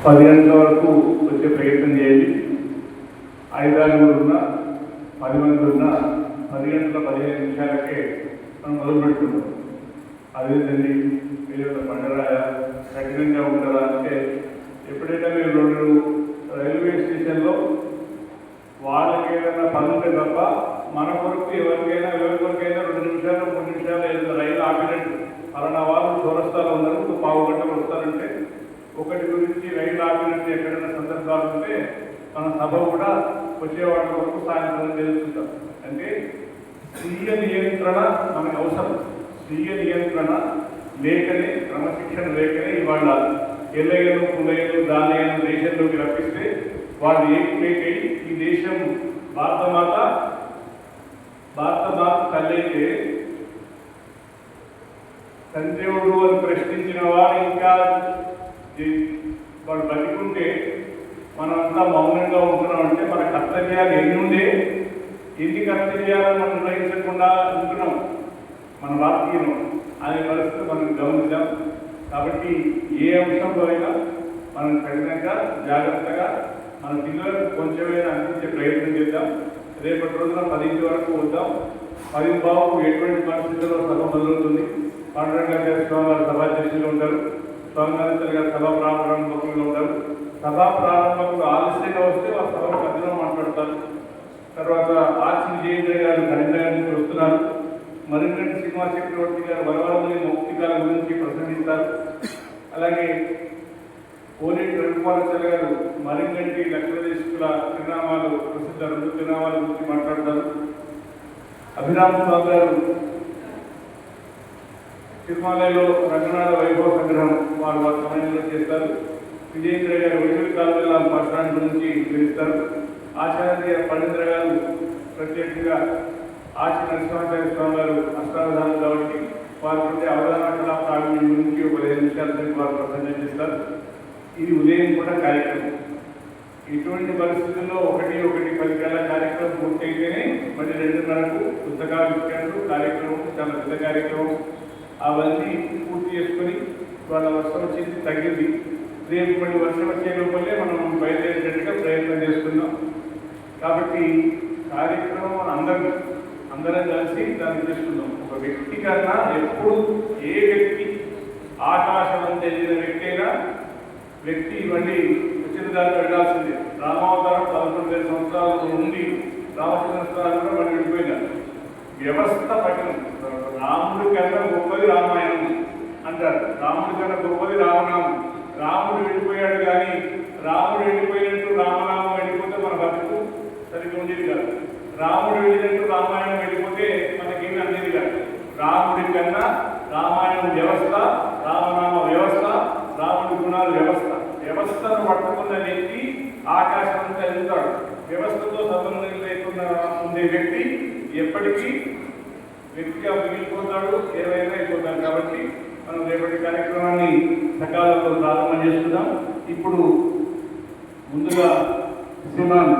10 గంటల వరకు వచ్చే ప్రయత్నం చేయండి. 5 ఉన్న 10 మంది ఉన్న 10 గంటల 15 నిమిషాలకే మనం మొదలు పెడుతున్నాం. అదేంటండి మీరు పండరాయ కఠినంగా ఉంటారా అంటే, ఎప్పుడైనా మీరు 2 రైల్వే స్టేషన్లో వాళ్ళకి ఏదైనా పని ఉంటే తప్ప మన కొరకు ఎవరికైనా 2 నిమిషాలు 3 నిమిషాలు ఏదైనా రైలు ఆపినట్టు పలానా వాళ్ళు చౌరస్తాలో ఉన్నారు, 1/4 గంటలు వస్తారంటే ఒకటి గురించి రైలు ఆపినట్టు ఎక్కడైనా సందర్భాలు ఉంటే మన సభ కూడా వచ్చేవాళ్ళ వరకు సాయంత్రం తెలుస్తుంటాం. అంటే స్వీయ నియంత్రణ మనకు అవసరం. స్వీయ నియంత్రణ లేకనే, క్రమశిక్షణ లేకనే ఇవాళ ఎల్లయ్యలు పుల్లయ్యలు దానయ్యను దేశంలోకి రప్పిస్తే వాళ్ళు ఏకైకై ఈ దేశం భారతమాత తల్లి అయితే సంజీవుడు అని ప్రశ్నించిన వాడు ఇంకా వాడు బతికుంటే మనమంతా మౌనంగా ఉంటున్నామంటే మన కర్తవ్యాలు ఎన్ని కర్తవ్యాలను మనం గ్రహించకుండా ఉంటున్నాం మన భారతీయులు అనే పరిస్థితి మనం గమనించాం. కాబట్టి ఏ అంశంలో అయినా మనం కఠినంగా జాగ్రత్తగా మన పిల్లలకు కొంచెమైనా అందించే ప్రయత్నం చేద్దాం. రేపటి రోజున 10 వరకు వద్దాం. 10 ఎటువంటి పరిస్థితుల్లో సభ మొదలవుతుంది. పాండురంగ స్వామి గారు సభాధ్యక్షులు ఉంటారు, స్వామినాథన్ గారు సభా ప్రారంభకులు ఉంటారు. సభా ప్రారంభకులు ఆలస్యంగా వస్తే వారు సభ మధ్యలో మాట్లాడతారు. తర్వాత ఆర్చి విజయేంద్ర గారు కరీంనగర్ నుంచి వస్తున్నారు. మరిగంటి శ్రీనివాస్ చక్రవర్తి గారు వరవరముని మౌక్తికాల గురించి ప్రసంగిస్తారు. అలాగే కోనేటి రవికుమారాచార్య గారు మరిగంటి లక్షదేశకుల తిరునామాలు ప్రసిద్ధ 2 తిరునామాల గురించి మాట్లాడతారు. అభిరామ్ స్వామి గారు తిరుమలలో రంగనాథ వైభవ సంగ్రహం వారి సమయంలో చేస్తారు. విజయేంద్ర గారు వైద్యుల కాలంలో పట్టణాన్ని గురించి తెలుస్తారు. ఆచార్య పణేంద్ర గారు ప్రత్యేకంగా ఆచి నరసింహాచార్య స్వామి గారు అష్టావధానం కాబట్టి వారి నుండి అవధాన కళా ప్రావీణ్యం గురించి ఒక 5 నిమిషాల వారు ప్రసంగం చేస్తారు. ఇది ఉదయం కూడా కార్యక్రమం. ఇటువంటి పరిస్థితుల్లో 1:10 కార్యక్రమం పూర్తయితేనే మళ్ళీ 2:30 పుస్తకాలు ఇచ్చారు. కార్యక్రమం చాలా పెద్ద కార్యక్రమం. అవన్నీ పూర్తి చేసుకొని వాళ్ళ వర్షం వచ్చేసి తగ్గింది. రేపు మళ్ళీ వర్షం వచ్చే లోపలే మనం బయలుదేరేటట్టుగా ప్రయత్నం చేస్తున్నాం. కాబట్టి కార్యక్రమం అందరం కలిసి దాన్ని చేసుకుందాం. ఒక వ్యక్తి కన్నా ఎప్పుడు ఏ వ్యక్తి ఆకాశం తెలియని వ్యక్తి అయినా వ్యక్తి మళ్ళీ వచ్చిన దాన్ని వెళ్ళాల్సిందే. రామావతారం 11 సంవత్సరాల నుండి రామచంద్రస్వామి కూడా మళ్ళీ వెళ్ళిపోయినారు. వ్యవస్థ పఠనం. రాముడి కన్నా గొప్పది రామాయణం అంటారు. రాముడి కన్నా గొప్పది రామనామం. రాముడు వెళ్ళిపోయాడు కానీ రాముడు వెళ్ళిపోయినట్టు రామనామం వెళ్ళిపోతే మన బతుకు సరిగ్గా ఉండేది కాదు. రాముడు వెళ్ళినట్టు రామాయణం వెళ్ళిపోతే మనకేమీ అనేది కాదు. రాముడి కన్నా రామాయణం వ్యవస్థ, రామనామ వ్యవస్థ, రాముడి గుణాలు వ్యవస్థ. వ్యవస్థను పట్టుకున్న వ్యక్తి ఆకాశంతో ఎదుగుతాడు. వ్యవస్థతో సంబంధం లేకుండా ఉండే వ్యక్తి ఎప్పటికీ వ్యక్తిగా మిగిలిపోతాడు, ఏవైనా అయిపోతాడు. కాబట్టి మనం రేపటి కార్యక్రమాన్ని సకాలంలో ప్రారంభం చేస్తున్నాం. ఇప్పుడు ముందుగా శ్రీమాన్